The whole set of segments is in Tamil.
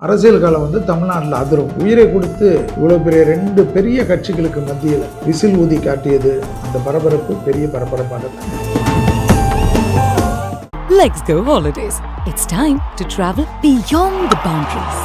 அரசியல் காலம் வந்து தமிழ்நாட்டில் அதிரும். உயிரை கொடுத்து இவ்வளோ பெரிய 2 பெரிய கட்சிகளுக்கு மத்தியில் விசில் ஊதி காட்டியது அந்த பரபரப்பு பெரிய பரபரப்பானது. Let's go holidays. It's time to travel beyond the boundaries.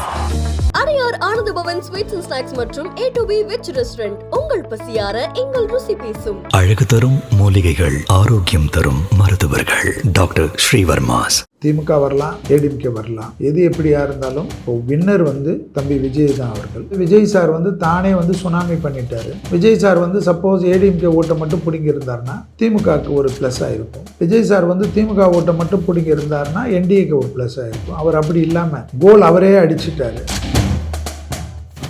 Adyar Ananda Pawan sweets and snacks மற்றும் A to B veg restaurant உங்கள் பசியார எங்கள் ருசி பேசும். அழகு தரும் மூலிகைகள், ஆரோக்கியம் தரும் மருத்துவர்கள். டாக்டர் ஸ்ரீவர்மாஸ். திமுக வரலாம், ஏடிஎம்கே வரலாம், எது எப்படியா இருந்தாலும் வின்னர் வந்து தம்பி விஜய் தான் அவர்கள். விஜய் சார் வந்து தானே வந்து சுனாமி பண்ணிட்டாரு. விஜய் சார் வந்து சப்போஸ் ஏடிஎம்கே ஓட்டை மட்டும் பிடிங்கி இருந்தாருன்னா திமுகவுக்கு ஒரு ப்ளஸ் ஆயிருக்கும். விஜய் சார் வந்து திமுக ஓட்டை மட்டும் பிடிங்கி இருந்தாருன்னா என்டிஏக்கு ஒரு ப்ளஸ் ஆயிருக்கும். அவர் அப்படி இல்லாமல் கோல் அவரே அடிச்சிட்டாரு.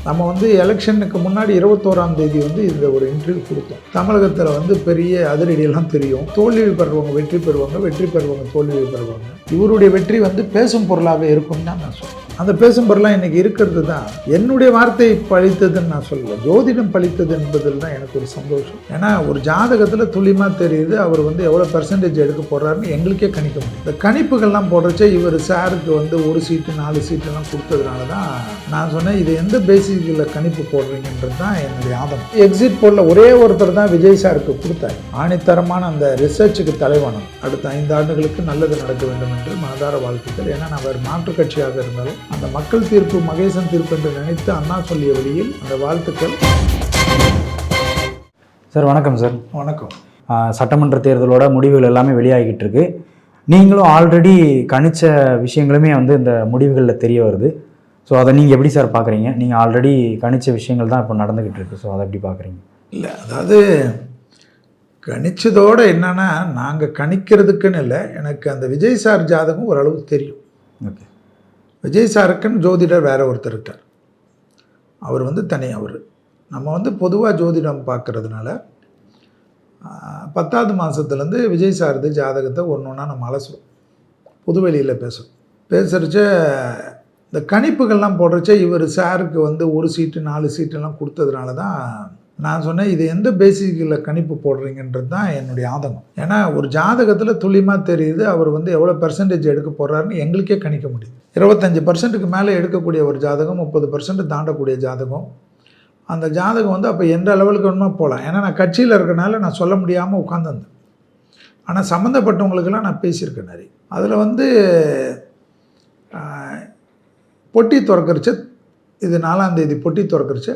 நம்ம வந்து எலெக்ஷனுக்கு முன்னாடி 21ஆம் தேதி வந்து இந்த ஒரு இன்டர்வியூ கொடுத்தோம். தமிழகத்தில் வந்து பெரிய அதிரடியெல்லாம் தெரியும். தோல்வி பெறுவாங்க, வெற்றி பெறுவாங்க, வெற்றி பெறுவாங்க, தோல்வி பெறுவாங்க. இவருடைய வெற்றி வந்து பேசும் பொருளாகவே இருக்கும்னு தான் நான் சொல்லுவேன். அந்த பேசும் பொருளாக இன்றைக்கி இருக்கிறது தான் என்னுடைய வார்த்தை பழித்ததுன்னு நான் சொல்லுவேன். ஜோதிடம் பழித்தது என்பதில் தான் எனக்கு ஒரு சந்தோஷம். ஏன்னா ஒரு ஜாதகத்தில் துல்லியமாக தெரியுது அவர் வந்து எவ்வளோ பெர்சன்டேஜ் எடுக்க போடுறாருன்னு எங்களுக்கே கணிக்க முடியும். இந்த கணிப்புகள்லாம் போடுறச்சே இவர் சாருக்கு வந்து 1 சீட்டு 4 சீட்டெல்லாம் கொடுத்ததுனால தான் நான் சொன்னேன், இது எந்த பேசிக்கில் கணிப்பு போடுறீங்கன்றது தான் என்னுடைய ஆதம். எக்ஸிட் போலில் ஒரே ஒருத்தர் தான் விஜய் சாருக்கு கொடுத்தாரு. ஆணித்தரமான அந்த ரிசர்ச்சுக்கு தலைவனம். அடுத்த 5 ஆண்டுகளுக்கு நல்லது நடக்க வேண்டும் என்று மனதார வாழ்த்துக்கள். ஏன்னா நான் வேறு மாற்றுக் கட்சியாக இருந்தாலும் அந்த மக்கள் தீர்ப்பு மகேசன் தீர்ப்பு என்று நினைத்து அண்ணா சொல்லிய வழியில் அந்த வாழ்த்துக்கள். சார் வணக்கம் சார். வணக்கம். சட்டமன்ற தேர்தலோட முடிவுகள் எல்லாமே வெளியாகிட்டு இருக்கு. நீங்களும் ஆல்ரெடி கணிச்ச விஷயங்களுமே வந்து இந்த முடிவுகளில் தெரிய வருது. ஸோ அதை நீங்கள் எப்படி சார் பார்க்குறீங்க? நீங்கள் ஆல்ரெடி கணிச்ச விஷயங்கள் தான் இப்போ நடந்துக்கிட்டு இருக்கு. ஸோ அதை எப்படி பார்க்குறீங்க? இல்லை, அதாவது கணிச்சதோடு என்னென்னா, நாங்கள் கணிக்கிறதுக்குன்னு இல்லை, எனக்கு அந்த விஜய் சார் ஜாதகம் ஓரளவு தெரியும். ஓகே. விஜய் சாருக்குன்னு ஜோதிடர் வேறு ஒருத்தர் இருக்கார். அவர் வந்து தனி. அவர் நம்ம வந்து பொதுவாக ஜோதிடம் பார்க்குறதுனால 10வது மாதத்துலேருந்து விஜய் சாரது ஜாதகத்தை ஒன்றா நம்ம அலசுவோம், புதுவெளியில் பேசுகிறச்ச இந்த கணிப்புகள்லாம் போடுறச்சே இவர் சாருக்கு வந்து 1 சீட்டு 4 சீட்டெல்லாம் கொடுத்ததுனால தான் நான் சொன்னேன், இது எந்த பேசிக்கில் கணிப்பு போடுறீங்கன்றது தான் என்னுடைய ஆதங்கம். ஏன்னா ஒரு ஜாதகத்தில் துல்லியமாக தெரியுது அவர் வந்து எவ்வளோ பெர்சன்டேஜ் எடுக்க போடுறாருன்னு எங்களுக்கே கணிக்க முடியும். 25% மேலே எடுக்கக்கூடிய ஒரு ஜாதகம், 30% தாண்டக்கூடிய ஜாதகம். அந்த ஜாதகம் வந்து அப்போ எந்த லெவலுக்கு வேணுமா போகலாம். ஏன்னா நான் கட்சியில் இருக்கிறனால நான் சொல்ல முடியாமல் உட்காந்துருந்தேன். ஆனால் சம்மந்தப்பட்டவங்களுக்கெல்லாம் நான் பேசியிருக்கேன் நிறைய. அதில் வந்து பொட்டி திறக்கிறச்ச, இது 4ஆம் தேதி பொட்டி திறக்கிறச்ச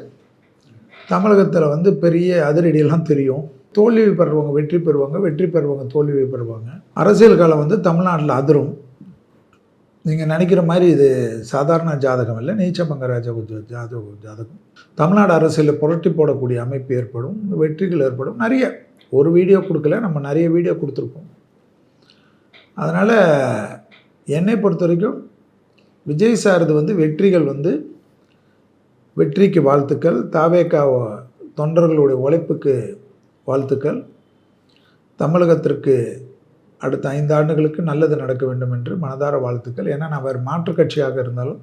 தமிழகத்தில் வந்து பெரிய அதிரடியெல்லாம் தெரியும். தோல்வி பெறுவாங்க, வெற்றி பெறுவாங்க, வெற்றி பெறுவாங்க, தோல்வி பெறுவாங்க. அரசியல் காலம் வந்து தமிழ்நாட்டில் அதிரும். நீங்கள் நினைக்கிற மாதிரி இது சாதாரண ஜாதகம் இல்லை, நீச்சபங்க ஜாதகம். தமிழ்நாடு அரசியலில் புரட்டி போடக்கூடிய அமைப்பு ஏற்படும், வெற்றிகள் ஏற்படும். நிறைய ஒரு வீடியோ கொடுக்கல, நம்ம நிறைய வீடியோ கொடுத்துருக்கோம். அதனால் என்னை பொறுத்த வரைக்கும் விஜய் சாரது வந்து வெற்றிகள் வந்து வெற்றிக்கு வாழ்த்துக்கள், தாவேகா தொண்டர்களுடைய உழைப்புக்கு வாழ்த்துக்கள், தமிழகத்திற்கு அடுத்த 5 ஆண்டுகளுக்கு நல்லது நடக்க வேண்டும் என்று மனதார வாழ்த்துக்கள். ஏன்னா நான் வேறு மாற்றுக் கட்சியாக இருந்தாலும்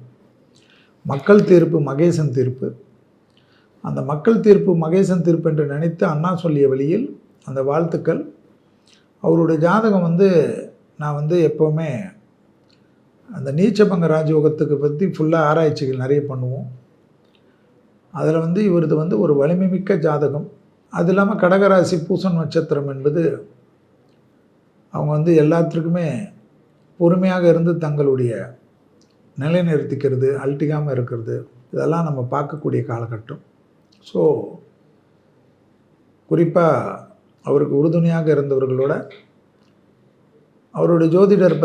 மக்கள் தீர்ப்பு மகேசன் தீர்ப்பு, அந்த மக்கள் தீர்ப்பு மகேசன் தீர்ப்பு என்று நினைத்து அண்ணா சொல்லிய வழியில் அந்த வாழ்த்துக்கள். அவருடைய ஜாதகம் வந்து நான் வந்து எப்போவுமே அந்த நீச்சபங்க ராஜயோகத்துக்கு பற்றி ஃபுல்லாக ஆராய்ச்சிகள் நிறைய பண்ணுவோம். அதில் வந்து இவரது வந்து ஒரு வலிமை மிக்க ஜாதகம். அது இல்லாமல் கடகராசி பூசம் நட்சத்திரம் என்பது அவங்க வந்து எல்லாத்துக்குமே பொறுமையாக இருந்து தங்களுடைய நிலைநிறுத்திக்கிறது, அழட்டிக்காமல் இருக்கிறது, இதெல்லாம் நம்ம பார்க்கக்கூடிய காலகட்டம். ஸோ குறிப்பாக அவருக்கு உறுதுணையாக இருந்தவர்களோட அவருடைய ஜோதிடர்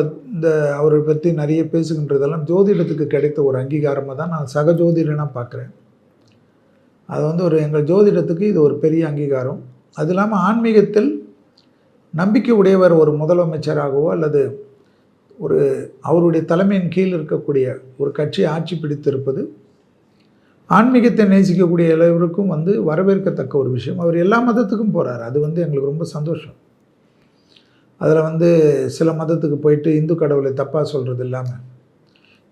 அவரை பற்றி நிறைய பேசுகின்றதெல்லாம் ஜோதிடத்துக்கு கிடைத்த ஒரு அங்கீகாரமாக தான் நான் சக ஜோதிடனாக பார்க்குறேன். அது வந்து எங்கள் ஜோதிடத்துக்கு இது ஒரு பெரிய அங்கீகாரம். அது இல்லாமல் ஆன்மீகத்தில் நம்பிக்கை உடையவர் ஒரு முதலமைச்சராகவோ அல்லது அவருடைய தலைமையின் கீழ் இருக்கக்கூடிய ஒரு கட்சி ஆட்சி பிடித்திருப்பது ஆன்மீகத்தை நேசிக்கக்கூடிய எல்லோருக்கும் வந்து வரவேற்கத்தக்க ஒரு விஷயம். அவர் எல்லா மதத்துக்கும் போகிறார், அது வந்து எங்களுக்கு ரொம்ப சந்தோஷம். அதில் வந்து சில மதத்துக்கு போயிட்டு இந்து கடவுளை தப்பாக சொல்கிறது இல்லாமல்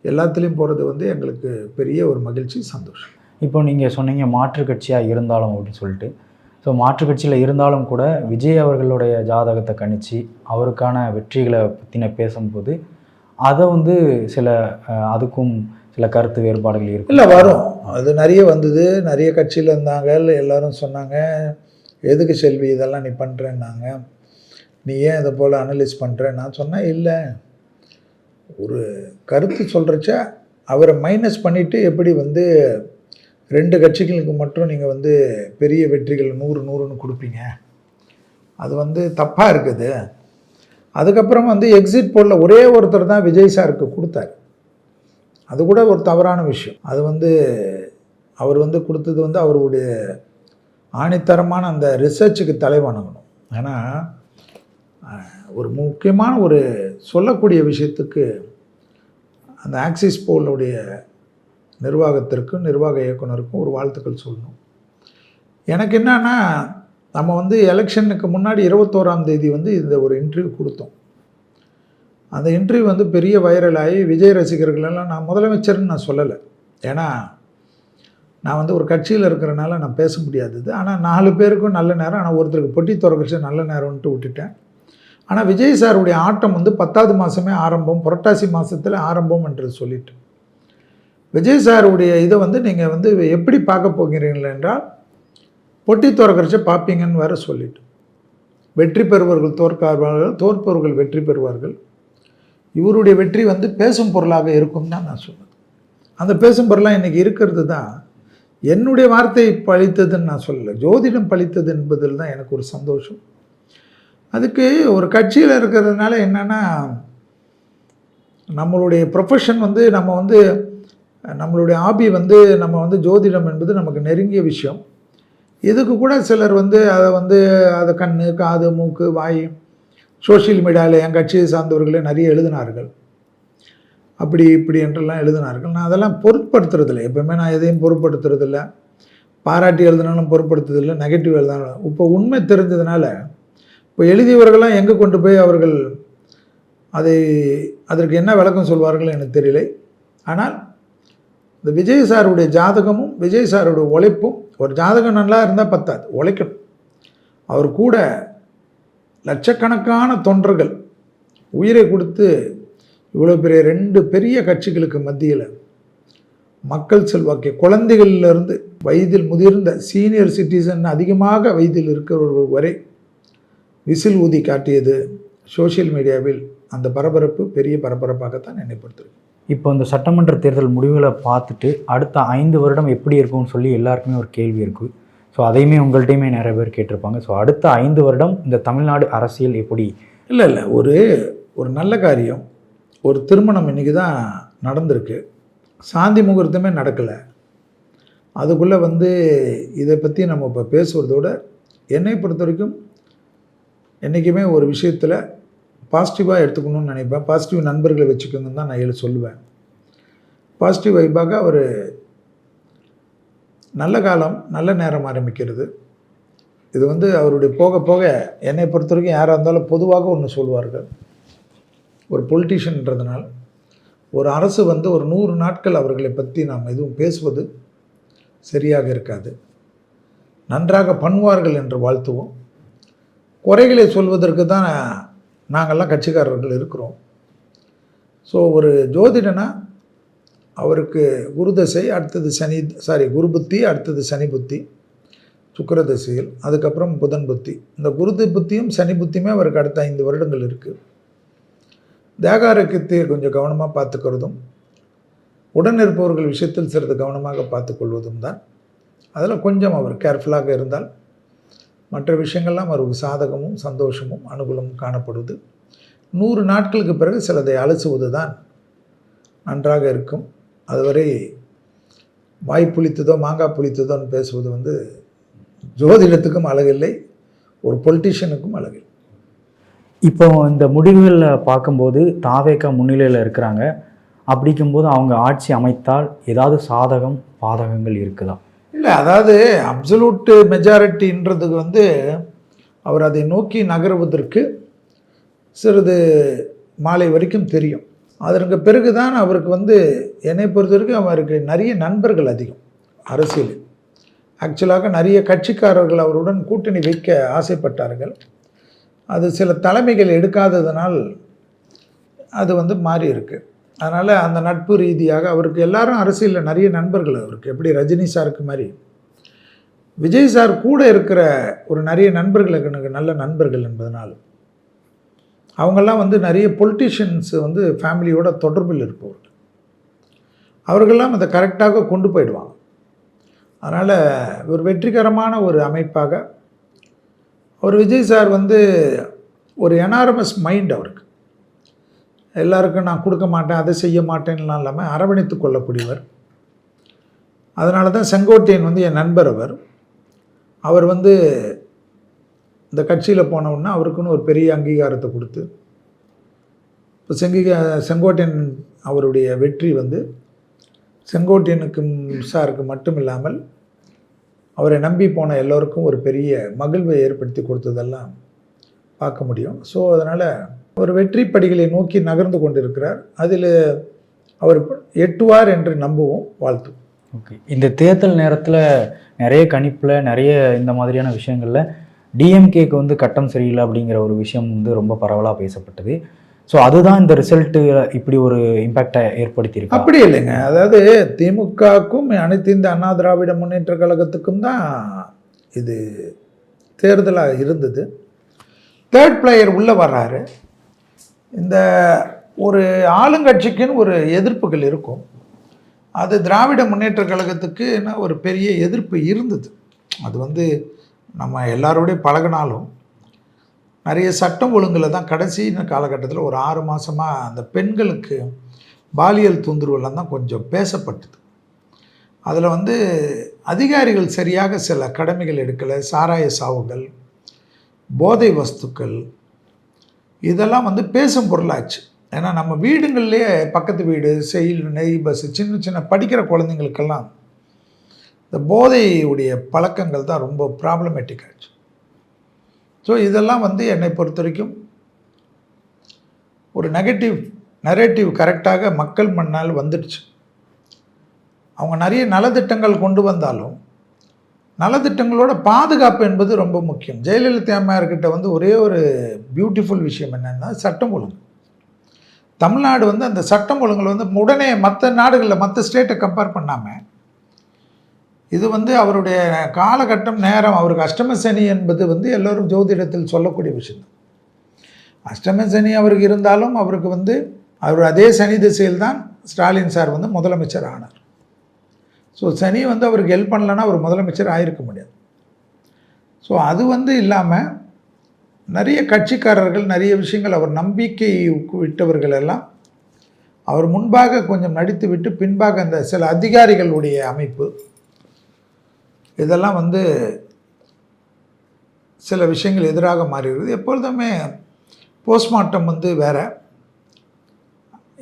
எல்லாத்துலேயும் போகிறது வந்து எங்களுக்கு பெரிய ஒரு மகிழ்ச்சி, சந்தோஷம். இப்போ நீங்கள் சொன்னீங்க மாற்றுக் கட்சியாக இருந்தாலும் அப்படின்னு சொல்லிட்டு. ஸோ மாற்றுக் கட்சியில் இருந்தாலும் கூட விஜய் அவர்களுடைய ஜாதகத்தை கணித்து அவருக்கான வெற்றிகளை பற்றின பேசும்போது அதை வந்து அதுக்கும் சில கருத்து வேறுபாடுகள் இருக்கும். இல்லை வரும், அது நிறைய வந்தது. நிறைய கட்சியில் இருந்தாங்க, எல்லாரும் சொன்னாங்க எதுக்கு செல்வி இதெல்லாம் நீ பண்ணுறேன்னாங்க, நீ ஏன் இதை போல் அனலைஸ் பண்ணுற. நான் சொன்னேன் இல்லை, ஒரு கருத்து சொல்கிறச்ச அவரை மைனஸ் பண்ணிவிட்டு எப்படி வந்து 2 கட்சிகளுக்கு மட்டும் நீங்கள் வந்து பெரிய வெற்றிகள் 100-100ன்னு கொடுப்பீங்க, அது வந்து தப்பாக இருக்குது. அதுக்கப்புறம் வந்து எக்ஸிட் போலில் ஒரே ஒருத்தர் தான் விஜய் சாருக்கு கொடுத்தாரு, அது கூட ஒரு தவறான விஷயம். அது வந்து அவர் வந்து கொடுத்தது வந்து அவருடைய ஆணித்தரமான அந்த ரிசர்ச்சுக்கு தலை வணங்கணும். ஏன்னா ஒரு முக்கியமான ஒரு சொல்லக்கூடிய விஷயத்துக்கு அந்த ஆக்சிஸ் போலுடைய நிர்வாகத்திற்கும் நிர்வாக இயக்குனருக்கும் ஒரு வாழ்த்துக்கள் சொல்லணும். எனக்கு என்னன்னா, நம்ம வந்து எலெக்ஷனுக்கு முன்னாடி 21ஆம் தேதி வந்து இந்த ஒரு இன்டர்வியூ கொடுத்தோம். அந்த இன்டர்வியூ வந்து பெரிய வைரல் ஆகி விஜய் ரசிகர்களெல்லாம், நான் முதலமைச்சர்னு நான் சொல்லலை, ஏன்னா நான் வந்து ஒரு கட்சியில் இருக்கிறனால நான் பேச முடியாதது. ஆனால் 4 பேருக்கும் நல்ல நேரம், ஆனால் ஒருத்தருக்கு பொட்டி திறக்கச்சு நல்ல நேரம்ன்ட்டு விட்டுட்டேன். ஆனால் விஜய் சாருடைய ஆட்டம் வந்து 10வது மாதமே ஆரம்பம், புரட்டாசி மாதத்தில் ஆரம்பம் என்று சொல்லிட்டு, விஜய் சாருடைய இதை வந்து நீங்கள் வந்து எப்படி பார்க்க போகிறீர்கள் என்றால் பொட்டி திறக்கறச்ச பார்ப்பீங்கன்னு வேறு சொல்லிட்டு, வெற்றி பெறுவர்கள் தோற்கார்கள், தோற்பவர்கள் வெற்றி பெறுவார்கள். இவருடைய வெற்றி வந்து பேசும் பொருளாக இருக்கும் தான் நான் சொன்னேன். அந்த பேசும் பொருளாக இன்றைக்கி இருக்கிறது தான். என்னுடைய வார்த்தை பழித்ததுன்னு நான் சொல்லலை, ஜோதிடம் பழித்தது என்பதில் தான் எனக்கு ஒரு சந்தோஷம். அதுக்கு ஒரு கட்சியில் இருக்கிறதுனால என்னென்னா, நம்மளுடைய ப்ரொஃபஷன் வந்து நம்ம வந்து நம்மளுடைய ஹாபி வந்து நம்ம வந்து ஜோதிடம் என்பது நமக்கு நெருங்கிய விஷயம். இதுக்கு கூட சிலர் வந்து அதை கண், காது, மூக்கு, வாய், சோஷியல் மீடியாவில் என் கட்சியை சார்ந்தவர்களே நிறைய எழுதினார்கள், அப்படி இப்படி என்றெல்லாம் எழுதினார்கள். நான் அதெல்லாம் பொருட்படுத்துறதில்லை, எப்போவுமே நான் எதையும் பொருட்படுத்துறதில்லை. பாராட்டி எழுதினாலும் பொருட்படுத்துறதில்லை, நெகட்டிவ் எழுதினாலும். இப்போ உண்மை தெரிஞ்சதுனால இப்போ எழுதியவர்கள்லாம் எங்கே கொண்டு போய் அவர்கள் அதற்கு என்ன விளக்கம் சொல்வார்கள் எனக்கு தெரியலை. ஆனால் இந்த விஜய் சாருடைய ஜாதகமும் விஜய் சாருடைய உழைப்பும், ஒரு ஜாதகம் நல்லா இருந்தால் பத்தாது, உழைக்கணும். அவர் கூட லட்சக்கணக்கான தொண்டர்கள் உயிரை கொடுத்து இவ்வளோ பெரிய 2 பெரிய கட்சிகளுக்கு மத்தியில் மக்கள் செல்வாக்கை, குழந்தைகளிலிருந்து வயதில் முதிர்ந்த சீனியர் சிட்டிசன் அதிகமாக வயதில் இருக்கிறவர்கள் வரை விசில் ஊதி காட்டியது சோஷியல் மீடியாவில். அந்த பரபரப்பு பெரிய பரபரப்பாகத்தான் நினைப்படுத்துது. இப்போ இந்த சட்டமன்ற தேர்தல் முடிவுகளை பார்த்துட்டு அடுத்த 5 வருடம் எப்படி இருக்கும்னு சொல்லி எல்லாருக்குமே ஒரு கேள்வி இருக்குது. ஸோ அதையுமே உங்கள்கிட்டையுமே நிறைய பேர் கேட்டிருப்பாங்க. ஸோ அடுத்த 5 வருடம் இந்த தமிழ்நாடு அரசியல் எப்படி? இல்லை ஒரு நல்ல காரியம், ஒரு திருமணம் இன்றைக்கி தான் நடந்திருக்கு, சாந்தி முகூர்த்தமே நடக்கலை. அதுக்குள்ளே வந்து இதை பற்றி நம்ம இப்போ பேசுகிறதோட, என்னை பொறுத்த வரைக்கும் என்றைக்குமே ஒரு விஷயத்தில் பாசிட்டிவாக எடுத்துக்கணும்னு நினைப்பேன். பாசிட்டிவ் நண்பர்களை வச்சுக்கோங்கன்னு தான் நான் சொல்லுவேன். பாசிட்டிவ் வைப்பாக அவர் நல்ல காலம், நல்ல நேரம் ஆரம்பிக்கிறது. இது வந்து அவருடைய போக போக என்னை பொறுத்த வரைக்கும் யாராக இருந்தாலும் பொதுவாக ஒன்று சொல்வார்கள், ஒரு பொலிட்டீஷியன்றதுனால் ஒரு அரசு வந்து ஒரு 100 நாட்கள் அவர்களை பற்றி நாம் எதுவும் பேசுவது சரியாக இருக்காது. நன்றாக பண்ணுவார்கள் என்று வாழ்த்துவோம். குறைகளை சொல்வதற்கு தான் நாங்கள்லாம் கட்சிக்காரர்கள் இருக்கிறோம். ஸோ ஒரு ஜோதிடனா அவருக்கு குரு தசை, அடுத்தது குரு புத்தி, அடுத்தது சனி புத்தி, சுக்கிர தசையில், அதுக்கப்புறம் புதன் புத்தி. இந்த குரு புத்தியும் சனி புத்தியுமே அவருக்கு அடுத்த 5 வருடங்கள் இருக்குது. தேக ஆரோக்கியத்தை கொஞ்சம் கவனமாக பார்த்துக்கிறதும், உடன் இருப்பவர்கள் விஷயத்தில் சிறிது கவனமாக பார்த்துக்கொள்வதும் தான். அதில் கொஞ்சம் அவர் கேர்ஃபுல்லாக இருந்தால் மற்ற விஷயங்கள்லாம் அவருக்கு சாதகமும் சந்தோஷமும் அனுகூலமும் காணப்படுவது. 100 நாட்களுக்கு பிறகு சிலதை அலசுவது தான் நன்றாக இருக்கும். அதுவரை வாய் புளித்ததோ மாங்காய் புளித்ததோன்னு பேசுவது வந்து ஜோதிடத்துக்கும் அழகில்லை, ஒரு பொலிட்டீஷியனுக்கும் அழகில்லை. இப்போ இந்த முடிவுகளில் பார்க்கும்போது தாவேகா முன்னிலையில் இருக்கிறாங்க. அப்படிங்கும்போது அவங்க ஆட்சி அமைத்தால் ஏதாவது சாதகம் பாதகங்கள் இருக்குதா? இல்லை, அதாவது அப்சல்யூட் மெஜாரிட்டின்றதுக்கு வந்து அவர் அதை நோக்கி நகருவதற்கு சிறிது மாலை வரைக்கும் தெரியும். அதற்கு பிறகு தான் அவருக்கு வந்து என்னை பொறுத்த வரைக்கும் அவருக்கு நிறைய நண்பர்கள் அதிகம் அரசியலில். ஆக்சுவலாக நிறைய கட்சிக்காரர்கள் அவருடன் கூட்டணி வைக்க ஆசைப்பட்டார்கள். அது சில தலைமைகள் எடுக்காததனால் அது வந்து மாறி இருக்குது. அதனால் அந்த நட்பு ரீதியாக அவருக்கு எல்லாரும் அரசியலில் நிறைய நண்பர்கள். அவருக்கு எப்படி ரஜினி சாருக்கு மாதிரி விஜய் சார் கூட இருக்கிற ஒரு நிறைய நண்பர்களுக்கு எனக்கு நல்ல நண்பர்கள் என்பதனால் அவங்கெல்லாம் வந்து நிறைய பொலிட்டிஷியன்ஸு வந்து ஃபேமிலியோட தொடர்பில் இருப்பவர்கள். அவர்களெல்லாம் அதை கரெக்டாக கொண்டு போயிடுவாங்க. அதனால் ஒரு வெற்றிகரமான ஒரு அமைப்பாக ஒரு விஜய் சார் வந்து ஒரு எனாரமஸ் மைண்ட் அவருக்கு. எல்லாருக்கும் நான் கொடுக்க மாட்டேன், அதை செய்ய மாட்டேன்லாம் இல்லாமல் அரவணைத்து கொள்ளக்கூடியவர். அதனால தான் செங்கோட்டையன் வந்து என் நண்பர். அவர் வந்து இந்த கட்சியில் போனவுடனே அவருக்குன்னு ஒரு பெரிய அங்கீகாரத்தை கொடுத்து இப்போ செங்கோட்டையன் அவருடைய வெற்றி வந்து செங்கோட்டையனுக்கு சாருக்கு மட்டும் இல்லாமல் அவரை நம்பி போன எல்லோருக்கும் ஒரு பெரிய மகிழ்வை ஏற்படுத்தி கொடுத்ததெல்லாம் பார்க்க முடியும். ஸோ அதனால் ஒரு வெற்றி படிகளை நோக்கி நகர்ந்து கொண்டிருக்கிறார். அதில் அவர் எட்டுவார் என்று நம்புவோம், வாழ்த்தும். ஓகே, இந்த தேர்தல் நேரத்தில் நிறைய கணிப்பில் நிறைய இந்த மாதிரியான விஷயங்களில் டிஎம்கேக்கு வந்து கட்டம் சரியில்லை அப்படிங்கிற ஒரு விஷயம் வந்து ரொம்ப பரவலாக பேசப்பட்டது. ஸோ அதுதான் இந்த ரிசல்ட்டு இப்படி ஒரு இம்பேக்டை ஏற்படுத்தியிருக்கு. அப்படி இல்லைங்க. அதாவது திமுகவுக்கும் அனைத்து இந்த அண்ணா திராவிட முன்னேற்ற கழகத்துக்கும் தான் இது தேர்தலாக இருந்தது. தேர்ட் பிளேயர் உள்ளே வர்றாரு. இந்த ஒரு ஆளுங்கட்சிக்குன்னு ஒரு எதிர்ப்புகள் இருக்கும். அது திராவிட முன்னேற்ற கழகத்துக்கு என்ன ஒரு பெரிய எதிர்ப்பு இருந்தது. அது வந்து நம்ம எல்லாரோடையும் பழகினாலும் நிறைய சட்டம் ஒழுங்கில் தான் கடைசி காலகட்டத்தில் ஒரு 6 மாதமாக அந்த பெண்களுக்கு பாலியல் தொந்தரவுலாம் தான் கொஞ்சம் பேசப்பட்டது. அதில் வந்து அதிகாரிகள் சரியாக சில கடமைகள் எடுக்கலை. சாராய சாவுகள், போதை வஸ்துக்கள், இதெல்லாம் வந்து பேசும் பொருளாச்சு. ஏன்னா நம்ம வீடுங்கள்லேயே பக்கத்து வீடு, நெய்பர்ஸ், சின்ன சின்ன படிக்கிற குழந்தைங்களுக்கெல்லாம் இந்த போதையுடைய பழக்கங்கள் தான் ரொம்ப ப்ராப்ளமேட்டிக் ஆச்சு. ஸோ இதெல்லாம் வந்து என்னை பொறுத்த வரைக்கும் ஒரு நரேட்டிவ் கரெக்டாக மக்கள் மண்ணால் வந்துடுச்சு. அவங்க நிறைய நலத்திட்டங்கள் கொண்டு வந்தாலும் நலத்திட்டங்களோட பாதுகாப்பு என்பது ரொம்ப முக்கியம். ஜெயலலிதா அம்மையார்கிட்ட வந்து ஒரே ஒரு பியூட்டிஃபுல் விஷயம் என்னென்னா சட்டம் ஒழுங்கு. தமிழ்நாடு வந்து அந்த சட்டம் ஒழுங்கில் வந்து உடனே மற்ற நாடுகளில் மற்ற ஸ்டேட்டை கம்பேர் பண்ணாமல் இது வந்து அவருடைய காலகட்டம் நேரம். அவருக்கு அஷ்டம சனி என்பது வந்து எல்லோரும் ஜோதிடத்தில் சொல்லக்கூடிய விஷயம். அஷ்டம சனி அவருக்கு இருந்தாலும் அவருக்கு வந்து அவர் அதே சனி திசையில் தான் ஸ்டாலின் சார் வந்து முதலமைச்சர் ஆனார். ஸோ சனி வந்து அவருக்கு ஹெல்ப் பண்ணலன்னா அவர் முதலமைச்சர் ஆகிருக்க முடியாது. ஸோ அது வந்து இல்லாமல் நிறைய கட்சிக்காரர்கள் நிறைய விஷயங்கள் அவர் நம்பிக்கை விட்டவர்கள் எல்லாம் அவர் முன்பாக கொஞ்சம் நடித்து விட்டு பின்பாக அந்த சில அதிகாரிகளுடைய அமைப்பு இதெல்லாம் வந்து சில விஷயங்கள் எதிராக மாறிடுது. எப்பொழுதுமே போஸ்ட்மார்ட்டம் வந்து வேறு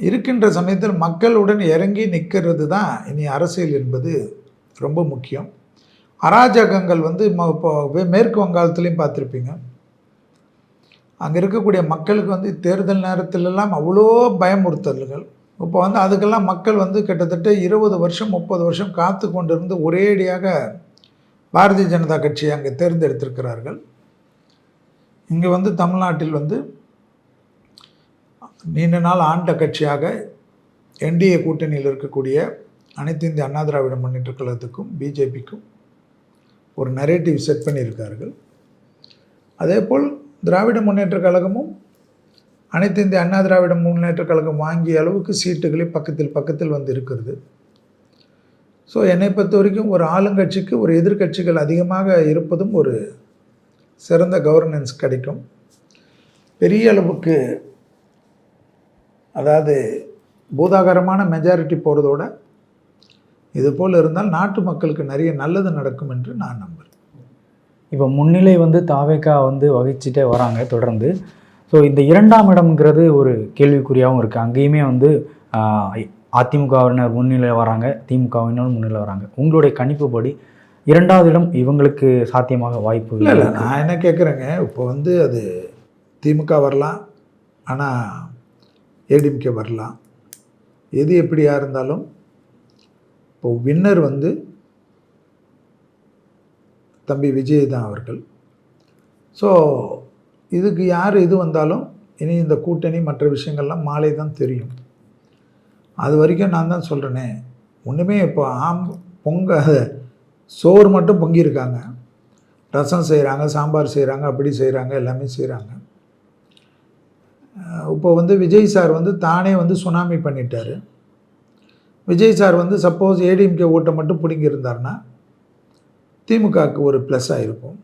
இருக்கின்ற சமயத்தில் மக்களுடன் இறங்கி நிற்கிறது தான் இனி அரசியல் என்பது ரொம்ப முக்கியம். அராஜகங்கள் வந்து இப்போ மேற்கு வங்காளத்துலேயும் பார்த்துருப்பீங்க. அங்கே இருக்கக்கூடிய மக்களுக்கு வந்து தேர்தல் நேரத்திலெல்லாம் அவ்வளோ பயமுறுத்தல்கள். இப்போ வந்து அதுக்கெல்லாம் மக்கள் வந்து கிட்டத்தட்ட 20 வருஷம் 30 வருஷம் காத்து கொண்டிருந்து ஒரேடியாக பாரதிய ஜனதா கட்சியை அங்கே தேர்ந்தெடுத்திருக்கிறார்கள். இங்கே வந்து தமிழ்நாட்டில் வந்து நீண்ட நாள் ஆண்ட கட்சியாக என்டிஏ கூட்டணியில் இருக்கக்கூடிய அனைத்து இந்திய அண்ணா திராவிட முன்னேற்ற கழகத்துக்கும் பிஜேபிக்கும் ஒரு நரேட்டிவ் செட் பண்ணியிருக்கார்கள். அதேபோல் திராவிட முன்னேற்ற கழகமும் அனைத்து இந்திய அண்ணா திராவிட முன்னேற்ற கழகம் வாங்கிய அளவுக்கு சீட்டுகளே பக்கத்தில் வந்து இருக்கிறது. ஸோ என்னை பொறுத்த வரைக்கும் ஒரு ஆளுங்கட்சிக்கு ஒரு எதிர்கட்சிகள் அதிகமாக இருப்பதும் ஒரு சிறந்த கவர்னன்ஸ் கிடைக்கும். பெரிய அளவுக்கு அதாவது பூதாகரமான மெஜாரிட்டி போகிறதோட இது போல் இருந்தால் நாட்டு மக்களுக்கு நிறைய நல்லது நடக்கும் என்று நான் நம்புகிறேன். இப்போ முன்னிலை வந்து தாவேக்கா வந்து வகிச்சுட்டே வராங்க தொடர்ந்து. ஸோ இந்த 2ஆம் இடம்ங்கிறது ஒரு கேள்விக்குறியாகவும் இருக்குது. அங்கேயுமே வந்து அதிமுகவினர் முன்னிலை வராங்க, திமுகவினர் முன்னிலை வராங்க. உங்களுடைய கணிப்புப்படி 2வது இடம் இவங்களுக்கு சாத்தியமாக வாய்ப்பு இல்லை. நான் என்ன கேட்குறேங்க, இப்போ வந்து அது திமுக வரலாம், ஆனால் ஏடிஎம்கே வரலாம். எது எப்படியா இருந்தாலும் இப்போ வின்னர் வந்து தம்பி விஜய் தான் அவர்கள். ஸோ இதுக்கு யார் இது வந்தாலும் இனி இந்த கூட்டணி மற்ற விஷயங்கள்லாம் மாலை தான் தெரியும். அது வரைக்கும் நான் தான் சொல்கிறேனே, ஒன்றுமே இப்போ சோறு மட்டும் பொங்கியிருக்காங்க, ரசம் செய்கிறாங்க, சாம்பார் செய்கிறாங்க, அப்படி செய்கிறாங்க, எல்லாமே செய்கிறாங்க. இப்போ வந்து விஜய் சார் வந்து தானே வந்து சுனாமி பண்ணிட்டார். விஜய் சார் வந்து சப்போஸ் ஏடிஎம்கே ஓட்டை மட்டும் பிடுங்கியிருந்தார்னா திமுகவுக்கு ஒரு ப்ளஸ் ஆகிருக்கும்.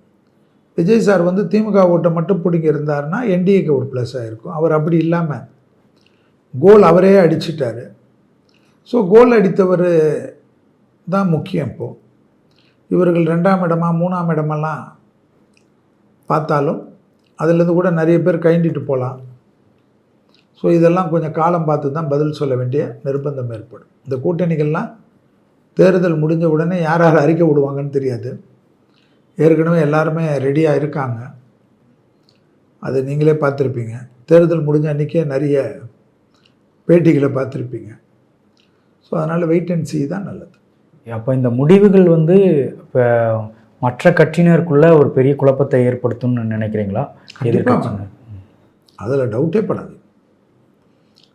விஜய் சார் வந்து திமுக ஓட்டை மட்டும் பிடுங்கியிருந்தார்னா என்டிஏக்கு ஒரு ப்ளஸ் ஆகிருக்கும். அவர் அப்படி இல்லாமல் கோல் அவரே அடிச்சிட்டார். ஸோ கோல் அடித்தவர் தான் முக்கியம். இப்போது இவர்கள் 2ஆம் இடமா 3ஆம் இடமெல்லாம் பார்த்தாலும் அதுலேருந்து கூட நிறைய பேர் கைண்டிட்டு போகலாம். ஸோ இதெல்லாம் கொஞ்சம் காலம் பார்த்து தான் பதில் சொல்ல வேண்டிய நிர்பந்தம் ஏற்படும். இந்த கூட்டணிகள்லாம் தேர்தல் முடிஞ்ச உடனே யார் யார் அறிக்கை விடுவாங்கன்னு தெரியாது. ஏற்கனவே எல்லாருமே ரெடியாக இருக்காங்க. அது நீங்களே பார்த்துருப்பீங்க. தேர்தல் முடிஞ்ச அன்றைக்கே நிறைய பேட்டிகளை பார்த்துருப்பீங்க. ஸோ அதனால் வெயிட் அண்ட் சீ தான் நல்லது. அப்போ இந்த முடிவுகள் வந்து இப்போ மற்ற கட்சியினருக்குள்ள ஒரு பெரிய குழப்பத்தை ஏற்படுத்தும்னு நினைக்கிறீங்களா? எதிர்கட்சியினர் அதில் டவுட்டே படாது.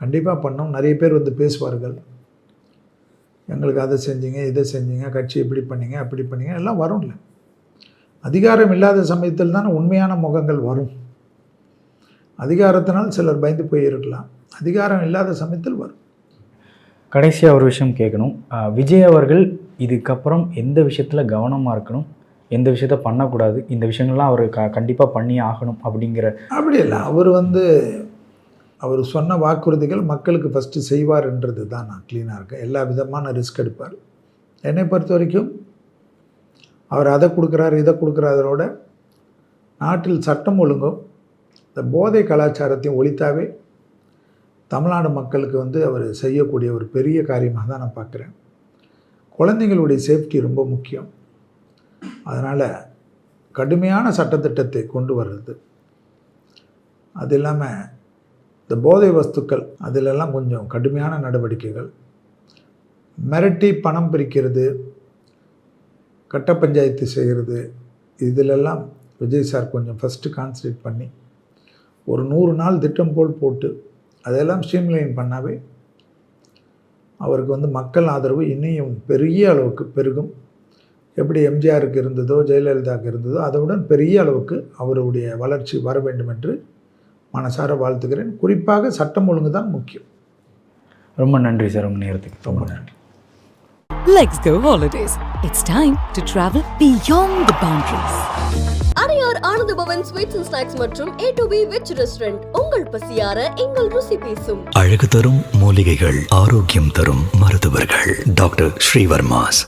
கண்டிப்பாக பண்ணோம். நிறைய பேர் வந்து பேசுவார்கள், எங்களுக்கு அதை செஞ்சீங்க, இதை செஞ்சீங்க, கட்சி இப்படி பண்ணீங்க, அப்படி பண்ணீங்க, எல்லாம் வரும்ல. அதிகாரம் இல்லாத சமயத்தில் தானே உண்மையான முகங்கள் வரும். அதிகாரத்தினால் சிலர் பயந்து போயிருக்கலாம், அதிகாரம் இல்லாத சமயத்தில் வரும். கடைசியாக ஒரு விஷயம் கேட்கணும். விஜய் அவர்கள் இதுக்கப்புறம் எந்த விஷயத்தில் கவனமாக இருக்கணும், எந்த விஷயத்த பண்ணக்கூடாது, இந்த விஷயங்கள்லாம் அவர் கண்டிப்பாக பண்ணி ஆகணும் அப்படி இல்லை. அவர் வந்து அவர் சொன்ன வாக்குறுதிகள் மக்களுக்கு ஃபஸ்ட்டு செய்வார்ன்றது தான் நான் க்ளீனாக இருக்கேன். எல்லா விதமான ரிஸ்க் எடுப்பார். என்னை பொறுத்த வரைக்கும் அவர் அதை கொடுக்குறாரு, இதை கொடுக்குறதோட நாட்டில் சட்டம் ஒழுங்கும் இந்த போதை கலாச்சாரத்தையும் ஒழித்தாவே தமிழ்நாடு மக்களுக்கு வந்து அவர் செய்யக்கூடிய ஒரு பெரிய காரியமாக தான் நான் பார்க்குறேன். குழந்தைங்களுடைய சேஃப்டி ரொம்ப முக்கியம். அதனால் கடுமையான சட்டத்திட்டத்தை கொண்டு வர்றது, அது இல்லாமல் இந்த போதை வஸ்துக்கள் அதிலெல்லாம் கொஞ்சம் கடுமையான நடவடிக்கைகள், மிரட்டி பணம் பிரிக்கிறது, கட்ட பஞ்சாயத்து செய்கிறது, இதிலெல்லாம் விஜய் சார் கொஞ்சம் ஃபஸ்ட்டு கான்சன்ட்ரேட் பண்ணி ஒரு 100 நாள் திட்டம் போல் போட்டு அதெல்லாம் ஸ்ட்ரீம்லைன் பண்ணாவே அவருக்கு வந்து மக்கள் ஆதரவு இன்னும் பெரிய அளவுக்கு பெருகும். எப்படி எம்ஜிஆருக்கு இருந்ததோ ஜெயலலிதாவுக்கு இருந்ததோ அதனுடன் பெரிய அளவுக்கு அவருடைய வளர்ச்சி வர வேண்டும் என்று மனசார வாழ்த்துக்கிறேன். குறிப்பாக சட்டம் ஒழுங்கு தான் முக்கியம். ரொம்ப நன்றி சார், உங்கள் நேரத்துக்கு ரொம்ப நன்றி. Let's go holidays. It's time to travel beyond the boundaries. Adyar Ananda Pawan sweets and snacks மற்றும் A2B வெஜ் ரெஸ்டாரண்ட் உங்கள் பசியார எங்கள் ருசி பேசும். அழகு தரும் மூலிகைகள், ஆரோக்கியம் தரும் மருத்துவர்கள். டாக்டர் ஸ்ரீவர்மாஸ்.